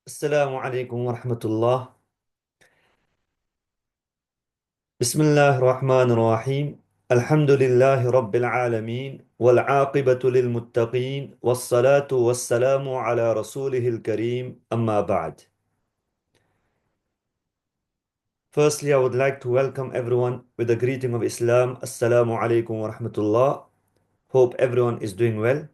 Assalamu alaikum wa rahmatullah. Bismillah ar-Rahman ar-Rahim. Alhamdulillahi Rabbil Alameen. Wal aqibatu lil muttaqeen. Was salatu was salamu ala rasulihil kareem. Amma ba'd. Firstly, I would like to welcome everyone with the greeting of Islam. Assalamu alaikum wa rahmatullah. Hope everyone is doing well.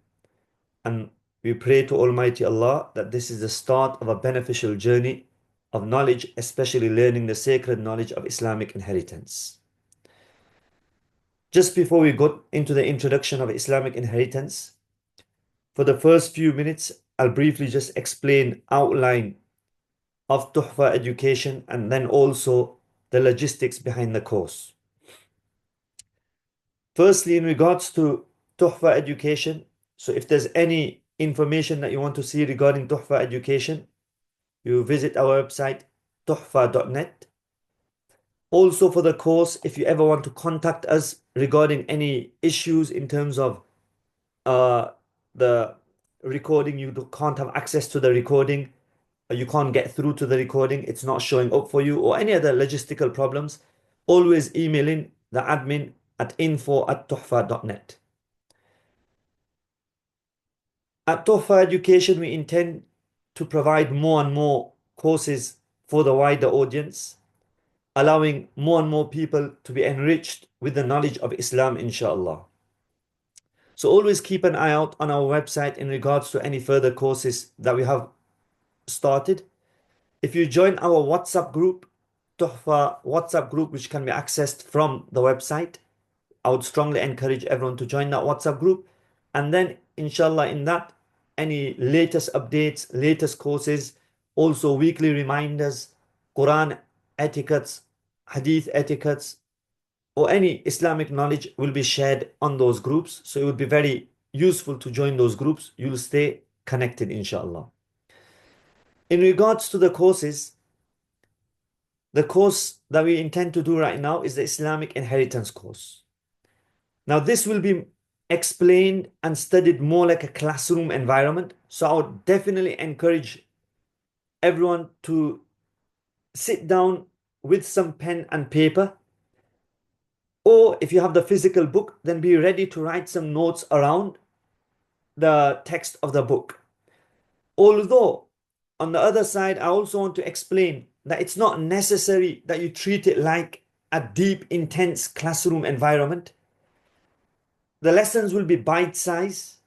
And we pray to Almighty Allah that this is the start of a beneficial journey of knowledge, especially learning the sacred knowledge of Islamic inheritance. Just before we go into the introduction of Islamic inheritance, for the first few minutes, I'll briefly just explain outline of Tuhfa education and then also the logistics behind the course. Firstly, in regards to Tuhfa education, so if there's any information that you want to see regarding Tuhfa education, you visit our website tuhfa.net. Also for the course, if you ever want to contact us regarding any issues in terms of the recording, you can't have access to the recording, or you can't get through to the recording, it's not showing up for you, or any other logistical problems, always email in the admin at info@tuhfa.net. At Tuhfa Education, we intend to provide more and more courses for the wider audience, allowing more and more people to be enriched with the knowledge of Islam, inshallah. So always keep an eye out on our website in regards to any further courses that we have started. If you join our WhatsApp group, Tuhfa WhatsApp group, which can be accessed from the website, I would strongly encourage everyone to join that WhatsApp group. And then, inshallah, in that, any latest updates, latest courses, also weekly reminders, Quran etiquettes, Hadith etiquettes, or any Islamic knowledge will be shared on those groups. So it would be very useful to join those groups. You'll stay connected, inshallah. In regards to the courses, the course that we intend to do right now is the Islamic Inheritance course. Now, this will be explained and studied more like a classroom environment. So I would definitely encourage everyone to sit down with some pen and paper. Or if you have the physical book, then be ready to write some notes around the text of the book. Although, on the other side, I also want to explain that it's not necessary that you treat it like a deep, intense classroom environment. The lessons will be bite-sized.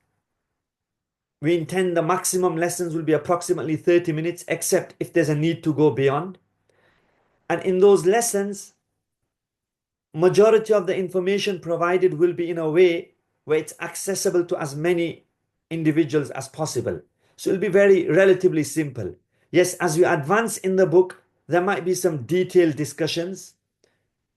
We intend the maximum lessons will be approximately 30 minutes, except if there's a need to go beyond. And in those lessons, majority of the information provided will be in a way where it's accessible to as many individuals as possible. So it'll be very relatively simple. Yes, as we advance in the book, there might be some detailed discussions,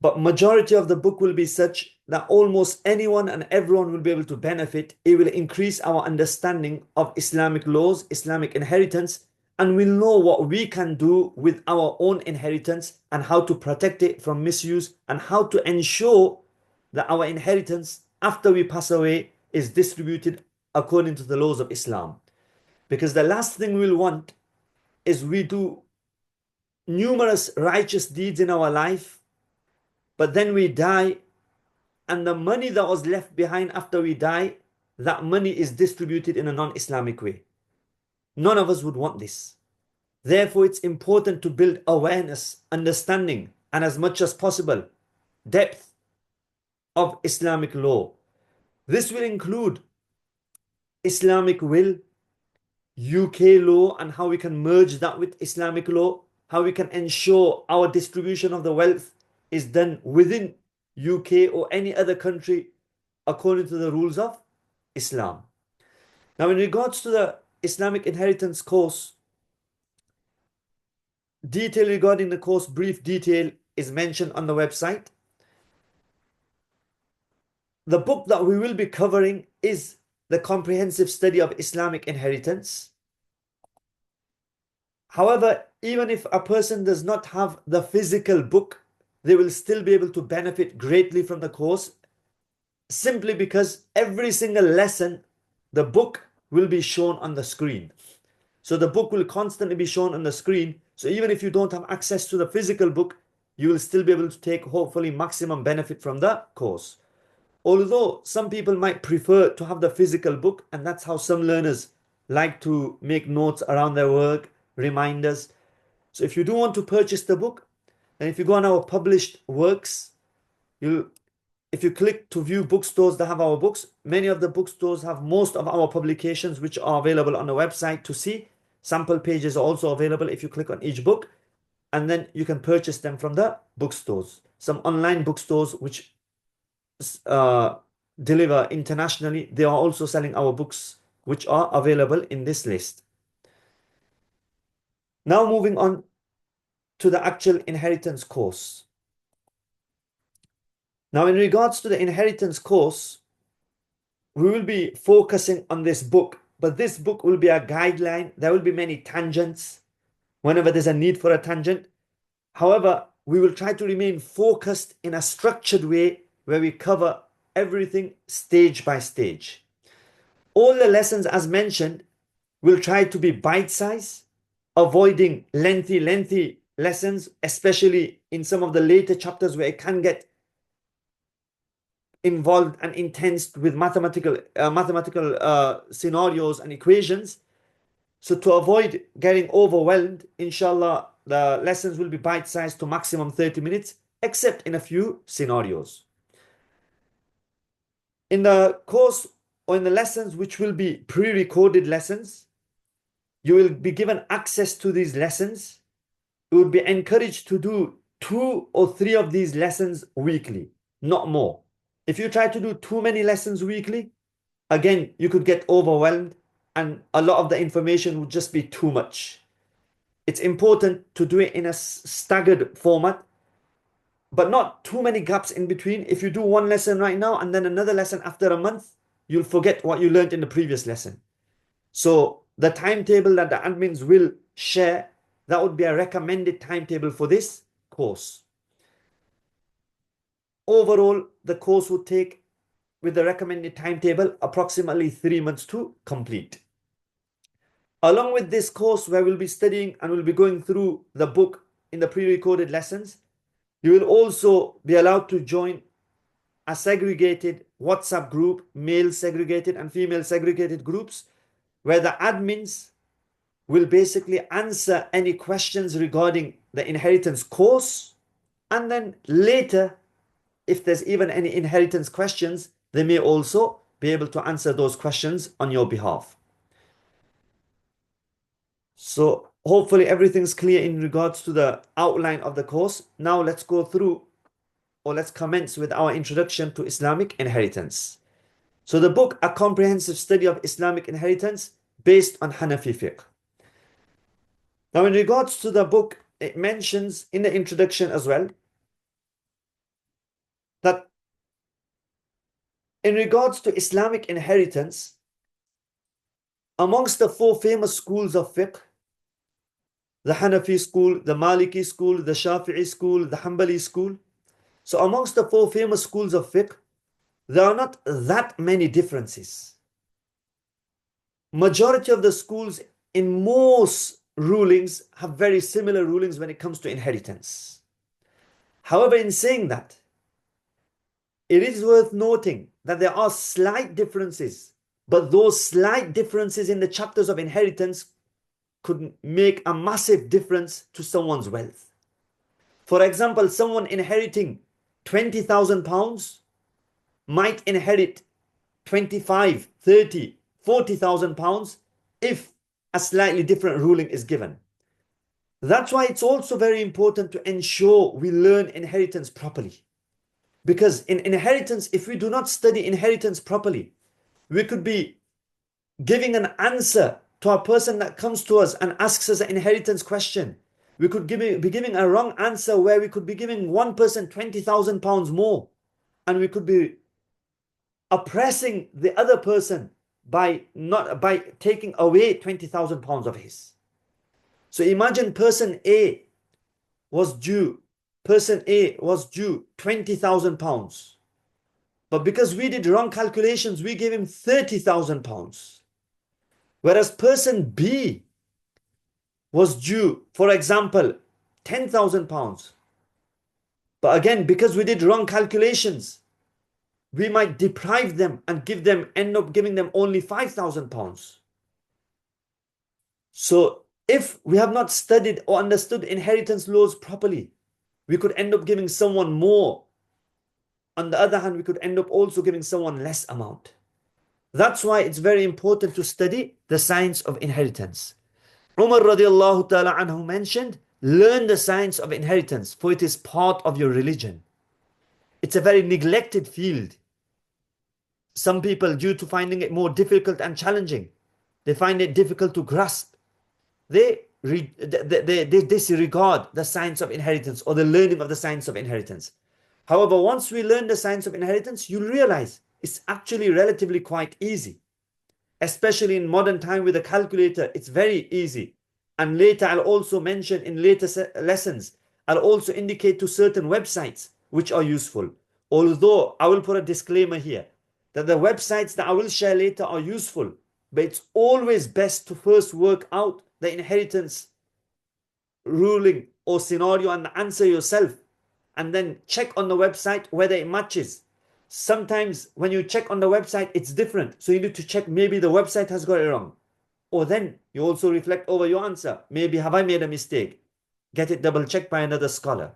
but majority of the book will be such that almost anyone and everyone will be able to benefit. It will increase our understanding of Islamic laws, Islamic inheritance, and we'll know what we can do with our own inheritance and how to protect it from misuse and how to ensure that our inheritance after we pass away is distributed according to the laws of Islam. Because the last thing we'll want is we do numerous righteous deeds in our life, but then we die and the money that was left behind after we die, that money is distributed in a non-Islamic way. None of us would want this. Therefore, it's important to build awareness, understanding, and as much as possible, depth of Islamic law. This will include Islamic will, UK law, and how we can merge that with Islamic law, how we can ensure our distribution of the wealth is done within UK or any other country according to the rules of Islam. Now, in regards to the Islamic inheritance course, detail regarding the course, brief detail is mentioned on the website. The book that we will be covering is the Comprehensive Study of Islamic Inheritance. However, even if a person does not have the physical book, they will still be able to benefit greatly from the course, simply because every single lesson, the book will be shown on the screen. So the book will constantly be shown on the screen. So even if you don't have access to the physical book, you will still be able to take hopefully maximum benefit from the course. Although some people might prefer to have the physical book, and that's how some learners like to make notes around their work, reminders. So if you do want to purchase the book, then if you go on our published works, if you click to view bookstores that have our books, many of the bookstores have most of our publications which are available on the website to see. Sample pages are also available if you click on each book, and then you can purchase them from the bookstores. Some online bookstores which deliver internationally, they are also selling our books which are available in this list. Now moving on to the actual inheritance course. Now in regards to the inheritance course, we will be focusing on this book, but this book will be a guideline. There will be many tangents whenever there's a need for a tangent. However, we will try to remain focused in a structured way where we cover everything stage by stage. All the lessons as mentioned will try to be bite-sized, avoiding lengthy lessons, especially in some of the later chapters where it can get involved and intense with mathematical scenarios and equations. So to avoid getting overwhelmed, inshallah, the lessons will be bite-sized to maximum 30 minutes, except in a few scenarios. In the course or in the lessons which will be pre-recorded lessons, you will be given access to these lessons. You will be encouraged to do 2 or 3 of these lessons weekly, not more. If you try to do too many lessons weekly, again, you could get overwhelmed and a lot of the information would just be too much. It's important to do it in a staggered format, but not too many gaps in between. If you do one lesson right now and then another lesson after a month, you'll forget what you learned in the previous lesson. So the timetable that the admins will share, that would be a recommended timetable for this course. Overall, the course would take, with the recommended timetable, approximately 3 months to complete. Along with this course where we'll be studying and we'll be going through the book in the pre-recorded lessons, you will also be allowed to join a segregated WhatsApp group, male segregated and female segregated groups, where the admins will basically answer any questions regarding the inheritance course. And then later, if there's even any inheritance questions, they may also be able to answer those questions on your behalf. So hopefully everything's clear in regards to the outline of the course. Now let's go through, or let's commence with our introduction to Islamic inheritance. So the book, A Comprehensive Study of Islamic Inheritance, based on Hanafi fiqh. Now in regards to the book, it mentions in the introduction as well that in regards to Islamic inheritance, amongst the 4 famous schools of fiqh, the Hanafi school, the Maliki school, the Shafi'i school, the Hanbali school. So amongst the 4 famous schools of fiqh, there are not that many differences. Majority of the schools in most rulings have very similar rulings when it comes to inheritance. However, in saying that, it is worth noting that there are slight differences, but those slight differences in the chapters of inheritance could make a massive difference to someone's wealth. For example, someone inheriting £20,000 might inherit 25, 30, 40,000 pounds if a slightly different ruling is given. That's why it's also very important to ensure we learn inheritance properly. Because in inheritance, if we do not study inheritance properly, we could be giving an answer to a person that comes to us and asks us an inheritance question. We could be giving a wrong answer where we could be giving one person £20,000 more, and we could be oppressing the other person by taking away £20,000 of his. So imagine person A was due £20,000, but because we did wrong calculations, we gave him £30,000. Whereas person B was due, for example, £10,000. But again, because we did wrong calculations, we might deprive them and end up giving them only £5,000. So if we have not studied or understood inheritance laws properly, we could end up giving someone more. On the other hand, we could end up also giving someone less amount. That's why it's very important to study the science of inheritance. Umar radiallahu ta'ala anhu mentioned, learn the science of inheritance, for it is part of your religion. It's a very neglected field. Some people, due to finding it more difficult and challenging, they find it difficult to grasp. They disregard the science of inheritance or the learning of the science of inheritance. However, once we learn the science of inheritance, you'll realize it's actually relatively quite easy. Especially in modern time with a calculator, it's very easy. And later I'll also mention in later lessons, I'll also indicate to certain websites which are useful. Although I will put a disclaimer here that the websites that I will share later are useful, but it's always best to first work out the inheritance ruling or scenario and the answer yourself, and then check on the website whether it matches. Sometimes when you check on the website, it's different. So you need to check, maybe the website has got it wrong. Or then you also reflect over your answer. Maybe have I made a mistake? Get it double checked by another scholar.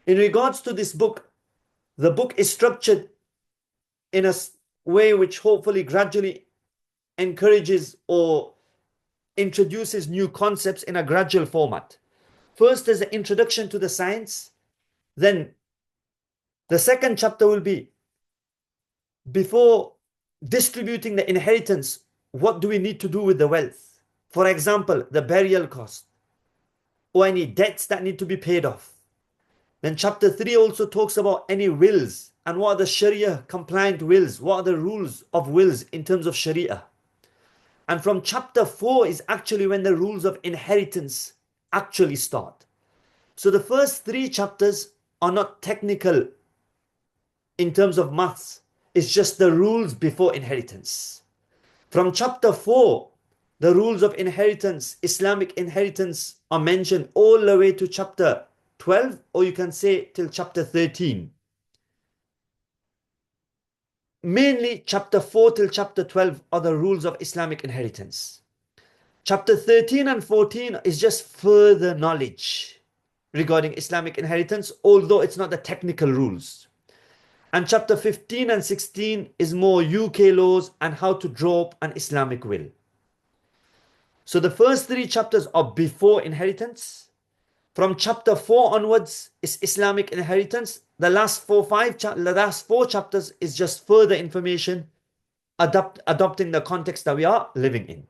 In regards to this book, the book is structured in a way which hopefully gradually encourages or introduces new concepts in a gradual format. First is an introduction to the science. Then the second chapter will be, before distributing the inheritance, what do we need to do with the wealth? For example, the burial cost or any debts that need to be paid off. Then chapter 3 also talks about any wills and what are the Shariah compliant wills, what are the rules of wills in terms of Shariah. And from chapter 4 is actually when the rules of inheritance actually start. So the first 3 chapters are not technical in terms of maths. It's just the rules before inheritance. From chapter 4, the rules of inheritance, Islamic inheritance, are mentioned all the way to chapter 12, or you can say till chapter 13. Mainly chapter 4 till chapter 12 are the rules of Islamic inheritance. Chapter 13 and 14 is just further knowledge regarding Islamic inheritance, although it's not the technical rules. And chapter 15 and 16 is more UK laws and how to draw up an Islamic will. So the first 3 chapters are before inheritance. From chapter 4 onwards is Islamic inheritance. The last 4 chapters is just further information, adopting the context that we are living in.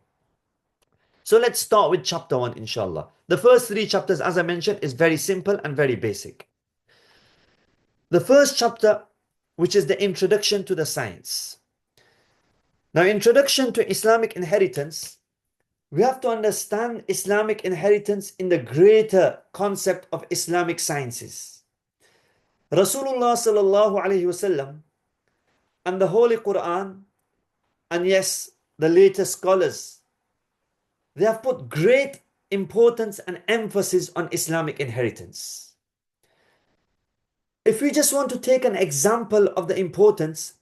So let's start with chapter 1, inshallah. The first 3 chapters, as I mentioned, is very simple and very basic. The first chapter, which is the introduction to the science. Now, introduction to Islamic inheritance, we have to understand Islamic inheritance in the greater concept of Islamic sciences. Rasulullah sallallahu alaihi wasallam and the Holy Quran, and yes, the latest scholars, they have put great importance and emphasis on Islamic inheritance. If we just want to take an example of the importance,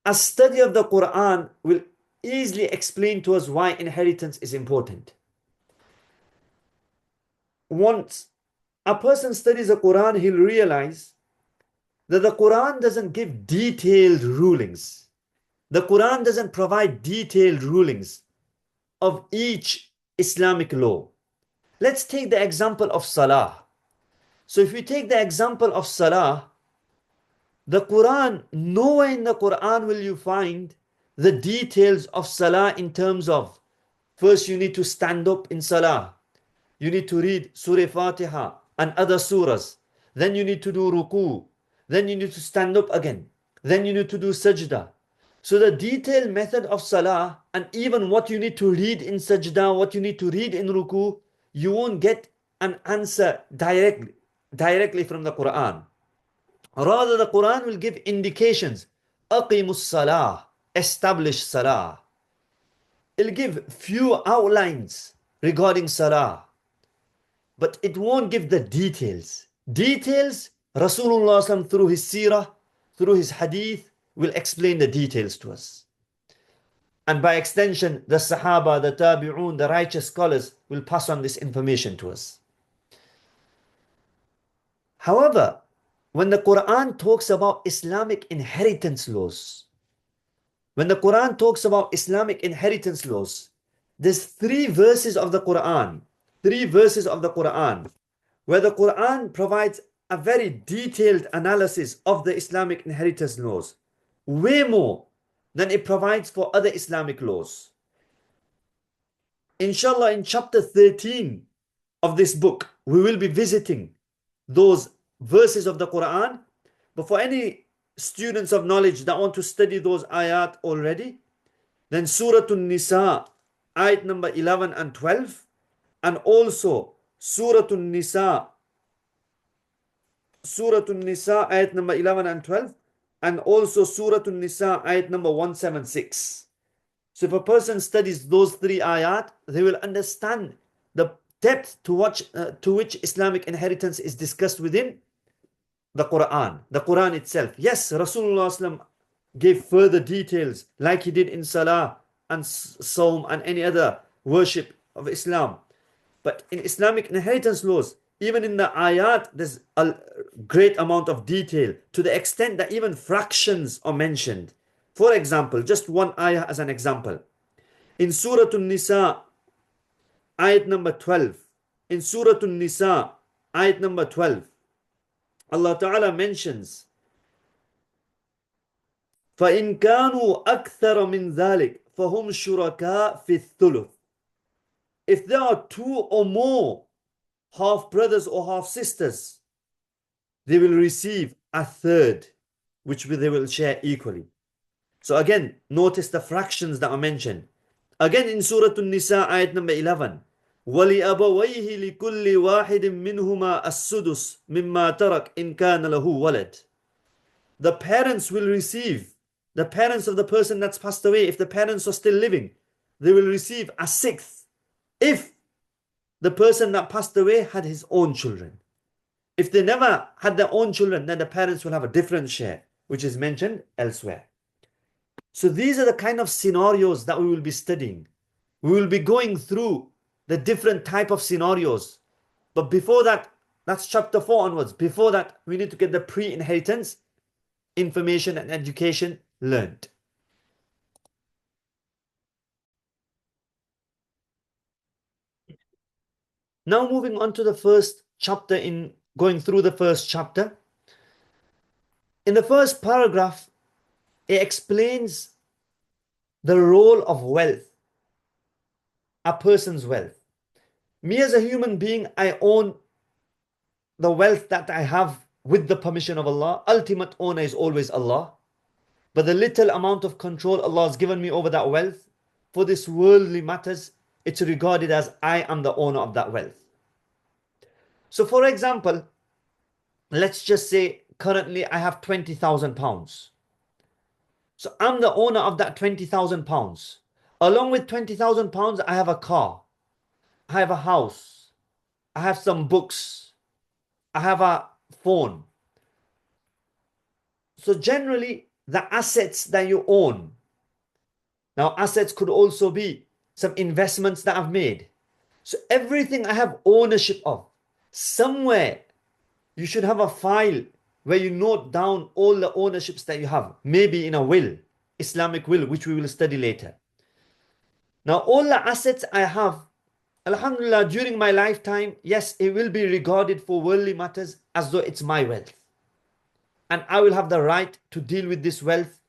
a study of the Quran will easily explain to us why inheritance is important. Once a person studies the Quran, he'll realize that the Quran doesn't give detailed rulings. The Quran doesn't provide detailed rulings of each Islamic law. Let's take the example of Salah. So if we take the example of Salah, the Quran, nowhere in the Quran will you find the details of Salah in terms of, first you need to stand up in Salah, you need to read Surah Fatiha and other surahs, then you need to do ruku, then you need to stand up again, then you need to do sajda. So the detailed method of Salah, and even what you need to read in sajda, what you need to read in ruku, you won't get an answer directly from the Quran. Rather, the Quran will give indications. Aqimus Salah, establish Salah. It'll give few outlines regarding salah, but it won't give the details. Details, Rasulullah SAW, through his seerah, through his hadith, will explain the details to us. And by extension, the Sahaba, the Tabi'un, the righteous scholars will pass on this information to us. However, when the Quran talks about Islamic inheritance laws, when the Quran talks about Islamic inheritance laws, there's three verses of the Quran where the Quran provides a very detailed analysis of the Islamic inheritance laws, way more than it provides for other Islamic laws. Inshallah, in chapter 13 of this book, we will be visiting those verses of the Quran. But for any students of knowledge that want to study those ayat already, then Surah An-Nisa, ayat number 11 and 12, and also Surah An-Nisa, ayat number 11 and 12, and also Surah An-Nisa, ayat number 176. So if a person studies those three ayat, they will understand the depth to which Islamic inheritance is discussed within the Quran itself. Yes, Rasulullah SAW gave further details like he did in Salah and Sawm and any other worship of Islam. But in Islamic inheritance laws, even in the ayat, there's a great amount of detail to the extent that even fractions are mentioned. For example, just one ayah as an example. In Surah An-Nisa, ayat number 12. In Surah An-Nisa, ayat number 12, Allah Ta'ala mentions, فَإِن كَانُوا أَكْثَرَ مِنْ ذَلِكَ فَهُمْ شُرَكَاء فِي الثُّلُثِ. If there are two or more half brothers or half sisters, they will receive a third, which they will share equally. So again, notice the fractions that are mentioned. Again in Surah An-Nisa, ayat number 11, وَلِأَبَوَيْهِ لِكُلِّ وَاحِدٍ مِّنْهُمَا السُّدُسُ مِمَّا تَرَكَ إِنْ كَانَ لَهُ وَلَدٍ. The parents will receive, the parents of the person that's passed away, if the parents are still living, they will receive a sixth if the person that passed away had his own children. If they never had their own children, then the parents will have a different share, which is mentioned elsewhere. So these are the kind of scenarios that we will be studying. We will be going through the different type of scenarios. But before that, that's chapter 4 onwards. Before that, we need to get the pre-inheritance information and education learned. Now moving on to the first chapter, in going through the first chapter. In the first paragraph, it explains the role of wealth, a person's wealth. Me as a human being, I own the wealth that I have with the permission of Allah. Ultimate owner is always Allah. But the little amount of control Allah has given me over that wealth, for this worldly matters, it's regarded as I am the owner of that wealth. So for example, let's just say currently I have £20,000. So I'm the owner of that £20,000. Along with £20,000, I have a car, I have a house, I have some books, I have a phone. So generally, the assets that you own. Now, assets could also be some investments that I've made. So everything I have ownership of. Somewhere, you should have a file where you note down all the ownerships that you have. Maybe in a will, Islamic will, which we will study later. Now, all the assets I have, Alhamdulillah, during my lifetime, yes, it will be regarded for worldly matters as though it's my wealth. And I will have the right to deal with this wealth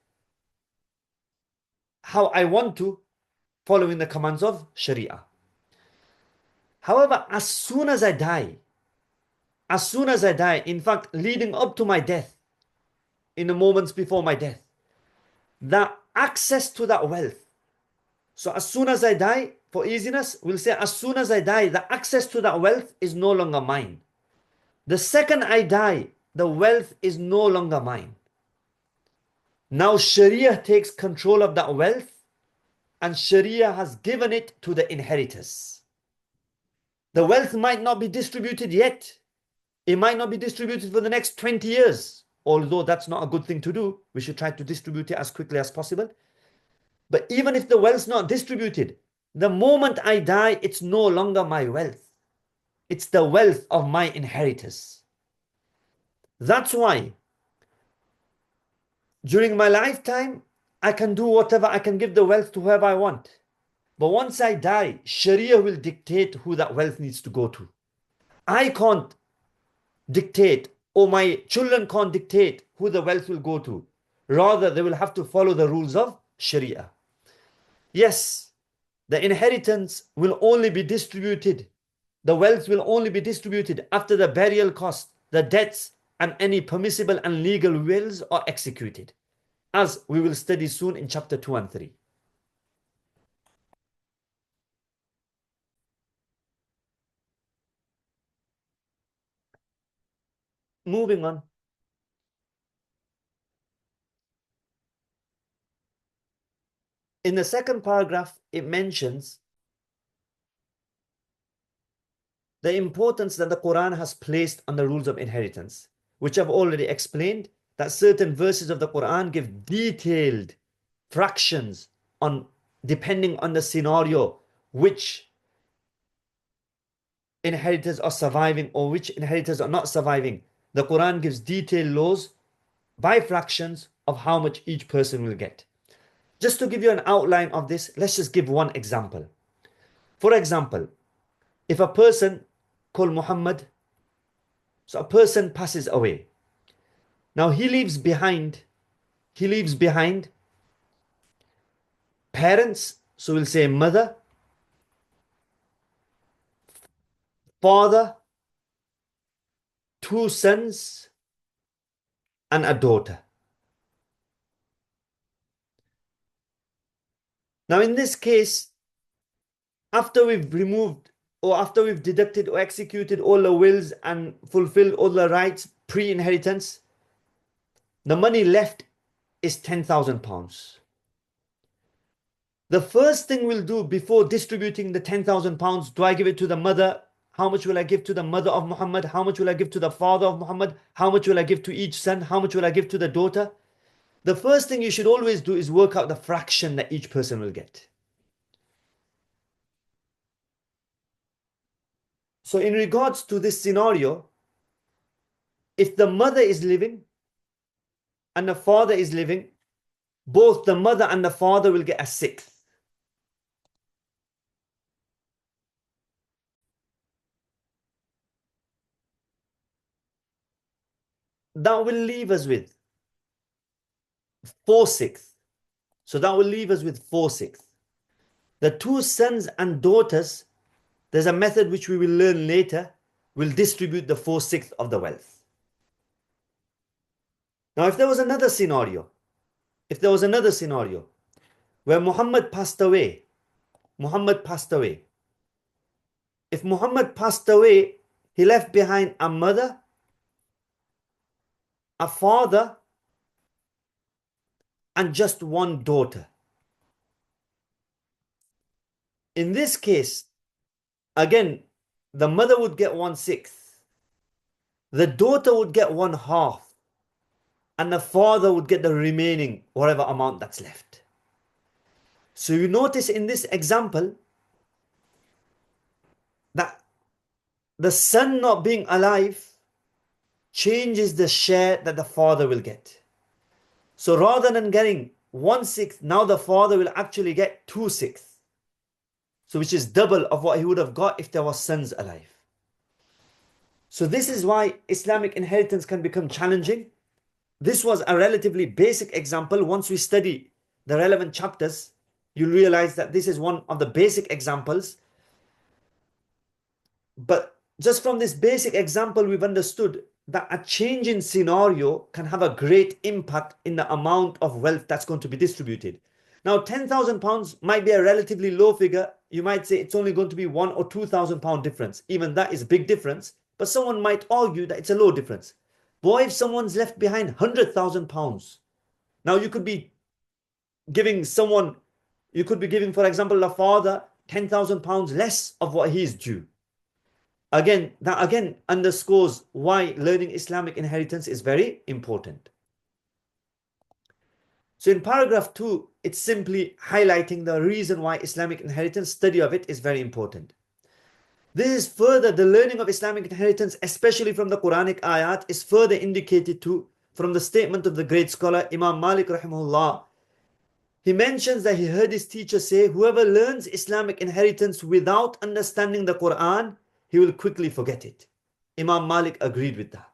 how I want to, following the commands of Shari'ah. However, as soon as I die, in fact, leading up to my death, in the moments before my death, the access to that wealth. So as soon as I die, for easiness, we'll say as soon as I die, the access to that wealth is no longer mine. The second I die, the wealth is no longer mine. Now Sharia takes control of that wealth, and Sharia has given it to the inheritors. The wealth might not be distributed yet. It might not be distributed for the next 20 years. Although that's not a good thing to do. We should try to distribute it as quickly as possible. But even if the wealth's not distributed, the moment I die, it's no longer my wealth. It's the wealth of my inheritors. That's why during my lifetime, I can do whatever, I can give the wealth to whoever I want. But once I die, Sharia will dictate who that wealth needs to go to. I can't dictate, or my children can't dictate who the wealth will go to. Rather, they will have to follow the rules of Sharia. Yes, the inheritance will only be distributed. The wealth will only be distributed after the burial cost, the debts, and any permissible and legal wills are executed, as we will study soon in chapter 2 and 3. Moving on. In the second paragraph, it mentions the importance that the Quran has placed on the rules of inheritance, which I've already explained, that certain verses of the Quran give detailed fractions on, depending on the scenario, which inheritors are surviving or which inheritors are not surviving. The Quran gives detailed laws by fractions of how much each person will get. Just to give you an outline of this, let's just give one example. For example, if a person called Muhammad, so a person passes away. Now he leaves behind parents, so we'll say mother, father, 2 sons, and a daughter. Now in this case, after we've removed or after we've deducted or executed all the wills and fulfilled all the rights pre-inheritance, the money left is £10,000. The first thing we'll do before distributing the £10,000, do I give it to the mother? How much will I give to the mother of Muhammad? How much will I give to the father of Muhammad? How much will I give to each son? How much will I give to the daughter? The first thing you should always do is work out the fraction that each person will get. So in regards to this scenario, if the mother is living and the father is living, both the mother and the father will get a sixth. That will leave us with 4/6. So that will leave us with 4/6. The 2 sons and daughters, there's a method which we will learn later, will distribute the 4/6 of the wealth. Now, if there was another scenario where Muhammad passed away, if Muhammad passed away, he left behind a mother, a father, and just 1 daughter. In this case, again, the mother would get 1/6, the daughter would get 1/2, and the father would get the remaining, whatever amount that's left. So you notice in this example that the son not being alive changes the share that the father will get. So rather than getting 1/6, now the father will actually get 2/6. So which is double of what he would have got if there were sons alive. So this is why Islamic inheritance can become challenging. This was a relatively basic example. Once we study the relevant chapters, you'll realize that this is one of the basic examples. But just from this basic example, we've understood that a change in scenario can have a great impact in the amount of wealth that's going to be distributed. Now, £10,000 might be a relatively low figure. You might say it's only going to be £1,000 or £2,000 difference. Even that is a big difference. But someone might argue that it's a low difference. But if someone's left behind £100,000, now you could be giving, for example, a father £10,000 less of what he is due. That again underscores why learning Islamic inheritance is very important. So in paragraph 2, it's simply highlighting the reason why Islamic inheritance, study of it, is very important. This is further, the learning of Islamic inheritance, especially from the Quranic ayat, is further indicated to from the statement of the great scholar Imam Malik rahimahullah. He mentions that he heard his teacher say, whoever learns Islamic inheritance without understanding the Quran, he will quickly forget it. Imam Malik agreed with that.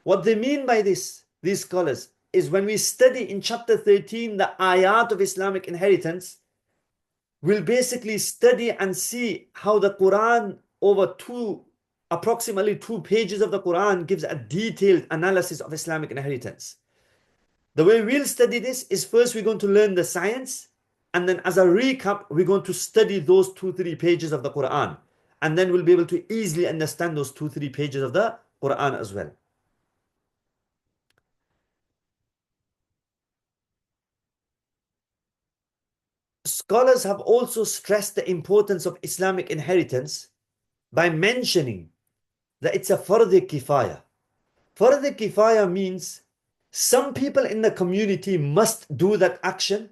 What they mean by this, these scholars, is when we study in chapter 13 the ayat of Islamic inheritance, we'll basically study and see how the Quran over approximately 2 pages of the Quran gives a detailed analysis of Islamic inheritance. The way we'll study this is first we're going to learn the science, and then as a recap, we're going to study those 2-3 pages of the Quran. And then we'll be able to easily understand those 2-3 pages of the Quran as well. Scholars have also stressed the importance of Islamic inheritance by mentioning that it's a fardh kifaya. Fardh kifaya means some people in the community must do that action,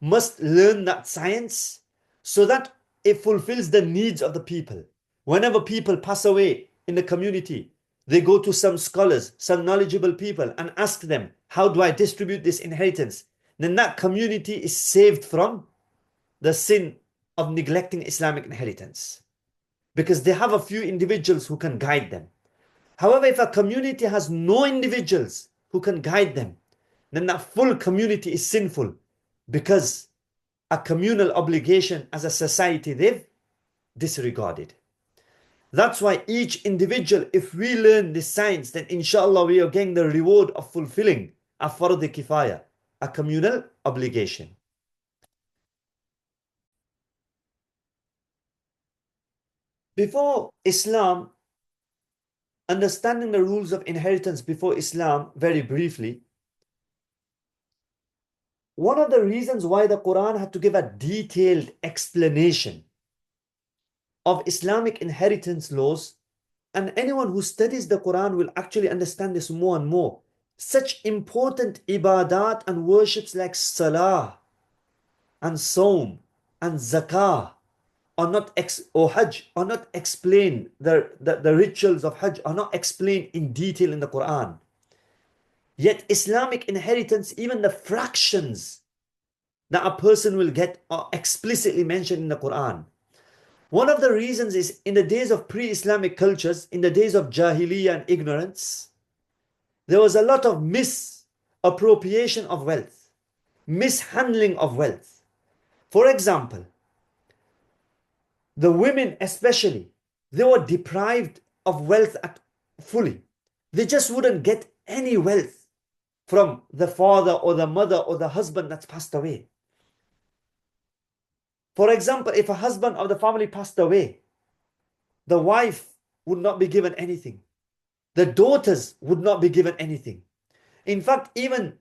must learn that science, so that it fulfills the needs of the people. Whenever people pass away in the community, they go to some scholars, some knowledgeable people, and ask them, how do I distribute this inheritance? Then that community is saved from the sin of neglecting Islamic inheritance, because they have a few individuals who can guide them. However, if a community has no individuals who can guide them, then that full community is sinful, because a communal obligation as a society they've disregarded. That's why each individual, if we learn this science, then inshallah we are getting the reward of fulfilling a fardh kifaya, a communal obligation. Before Islam, understanding the rules of inheritance before Islam, very briefly, one of the reasons why the Quran had to give a detailed explanation of Islamic inheritance laws, and anyone who studies the Quran will actually understand this more and more. Such important ibadat and worships like salah and saum and zakah are not or hajj are not explained, the rituals of hajj are not explained in detail in the Quran. Yet Islamic inheritance, even the fractions that a person will get are explicitly mentioned in the Quran. One of the reasons is in the days of pre-Islamic cultures, in the days of Jahiliyyah and ignorance, there was a lot of misappropriation of wealth, mishandling of wealth. For example, the women especially, they were deprived of wealth fully. They just wouldn't get any wealth from the father or the mother or the husband that's passed away. For example, if a husband of the family passed away, the wife would not be given anything. The daughters would not be given anything. In fact, even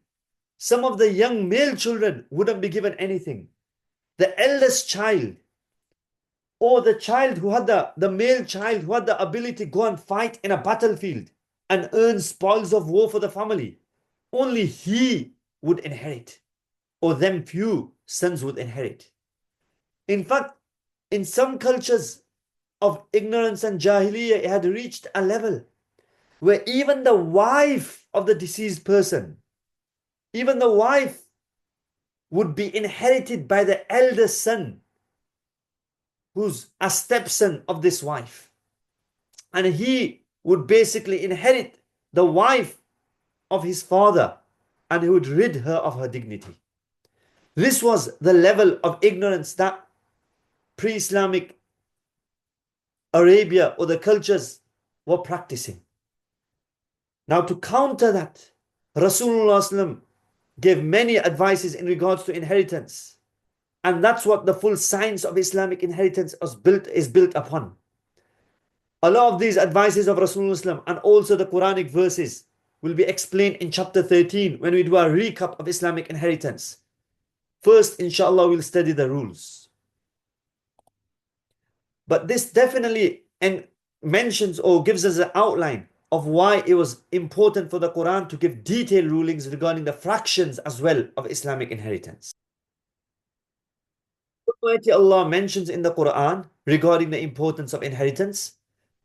some of the young male children wouldn't be given anything. The eldest child, or the child who had the male child who had the ability to go and fight in a battlefield and earn spoils of war for the family, only he would inherit, or them few sons would inherit. In fact, in some cultures of ignorance and jahiliyyah, it had reached a level where even the wife of the deceased person, even the wife would be inherited by the eldest son, who's a stepson of this wife. And he would basically inherit the wife of his father, and he would rid her of her dignity. This was the level of ignorance that pre-Islamic Arabia or the cultures were practicing. Now, to counter that, Rasulullah gave many advices in regards to inheritance. And that's what the full science of Islamic inheritance is built upon. A lot of these advices of Rasulullah and also the Quranic verses will be explained in chapter 13 when we do a recap of Islamic inheritance. First, inshallah, we'll study the rules. But this definitely, and mentions or gives us an outline of why it was important for the Quran to give detailed rulings regarding the fractions as well of Islamic inheritance. Almighty Allah mentions in the Quran regarding the importance of inheritance.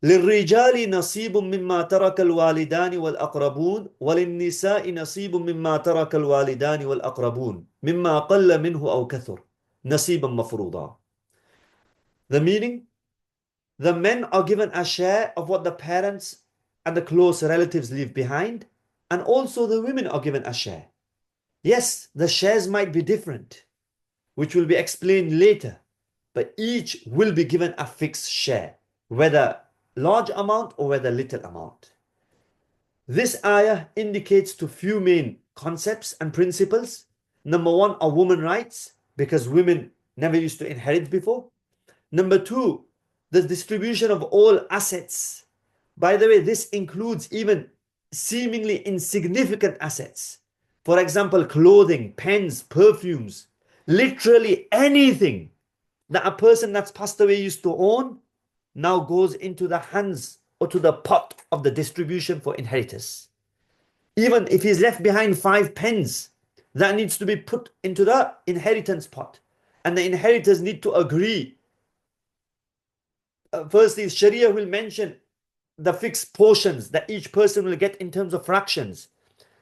للرجال نصيب مما ترك الوالدان والأقربون وللنساء نصيب مما ترك الوالدان والأقربون مما قل منه أو كثر نصيبا مفروضا. The meaning, the men are given a share of what the parents and the close relatives leave behind, and also the women are given a share. Yes, the shares might be different, which will be explained later, but each will be given a fixed share, whether large amount or whether little amount. This ayah indicates to few main concepts and principles. Number one are women rights, because women never used to inherit before. Number two, the distribution of all assets. By the way, this includes even seemingly insignificant assets. For example, clothing, pens, perfumes, literally anything that a person that's passed away used to own now goes into the hands or to the pot of the distribution for inheritors. Even if he's left behind 5 pens, that needs to be put into the inheritance pot. And the inheritors need to agree. Firstly, Sharia will mention the fixed portions that each person will get in terms of fractions.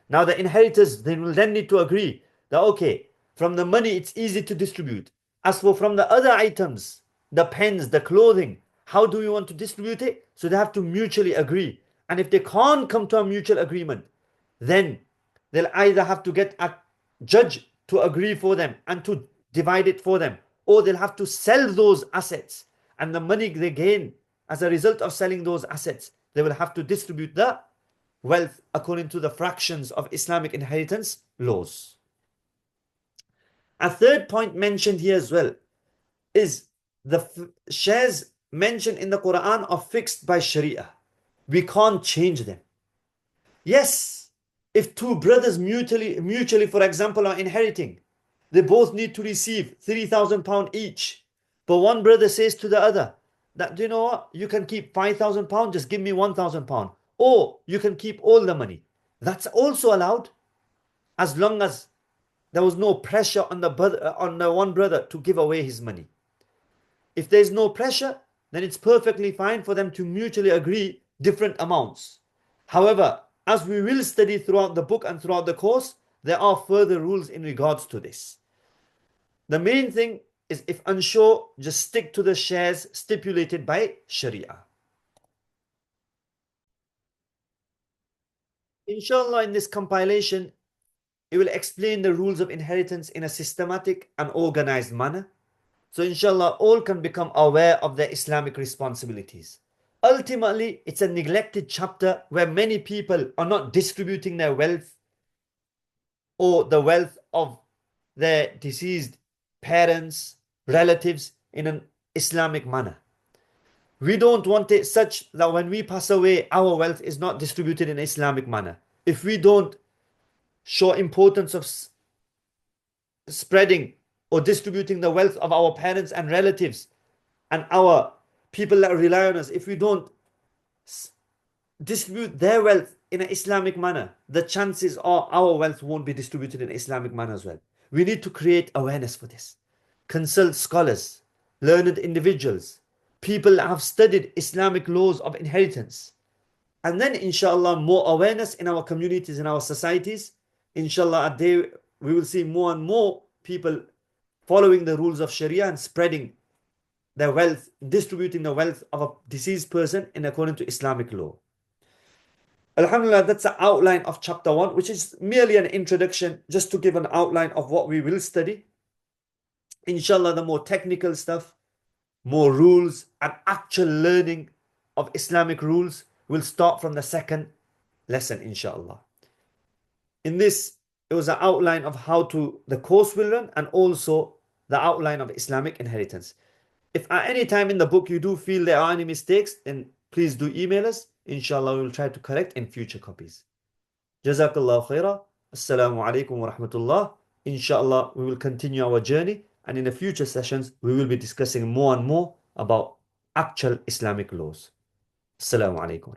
Now the inheritors, they will then need to agree that, okay, from the money it's easy to distribute. As for from the other items, the pens, the clothing, how do we want to distribute it? So they have to mutually agree. And if they can't come to a mutual agreement, then they'll either have to get a judge to agree for them and to divide it for them, or they'll have to sell those assets, and the money they gain as a result of selling those assets, they will have to distribute the wealth according to the fractions of Islamic inheritance laws. A third point mentioned here as well is the shares mentioned in the Quran are fixed by Sharīʿah. We can't change them. Yes, if two brothers mutually, for example, are inheriting, they both need to receive £3,000 each. But one brother says to the other that, do you know what, you can keep £5,000, just give me £1,000. Or you can keep all the money. That's also allowed, as long as there was no pressure on the one brother to give away his money. If there's no pressure, then it's perfectly fine for them to mutually agree different amounts. However, as we will study throughout the book and throughout the course, there are further rules in regards to this. The main thing is, if unsure, just stick to the shares stipulated by Sharia. Inshallah, in this compilation, it will explain the rules of inheritance in a systematic and organized manner. So inshallah, all can become aware of their Islamic responsibilities. Ultimately, it's a neglected chapter where many people are not distributing their wealth or the wealth of their deceased parents, relatives in an Islamic manner. We don't want it such that when we pass away, our wealth is not distributed in an Islamic manner. If we don't show importance of spreading or distributing the wealth of our parents and relatives and our people that rely on us, if we don't distribute their wealth in an Islamic manner, the chances are our wealth won't be distributed in an Islamic manner as well. We need to create awareness for this. Consult scholars, learned individuals, people that have studied Islamic laws of inheritance. And then inshallah, more awareness in our communities, in our societies. Inshallah, a day we will see more and more people following the rules of Sharia and spreading their wealth, distributing the wealth of a deceased person in accordance to Islamic law. Alhamdulillah, that's the outline of chapter 1, which is merely an introduction, just to give an outline of what we will study. Inshallah, the more technical stuff, more rules and actual learning of Islamic rules will start from the second lesson, inshallah. In this, it was an outline of how the course will run, and also the outline of Islamic inheritance. If at any time in the book you do feel there are any mistakes, then please do email us. Inshallah, we will try to correct in future copies. Jazakallah khairah. Assalamu alaikum wa rahmatullah. Inshallah, we will continue our journey, and in the future sessions, we will be discussing more and more about actual Islamic laws. Assalamu alaikum.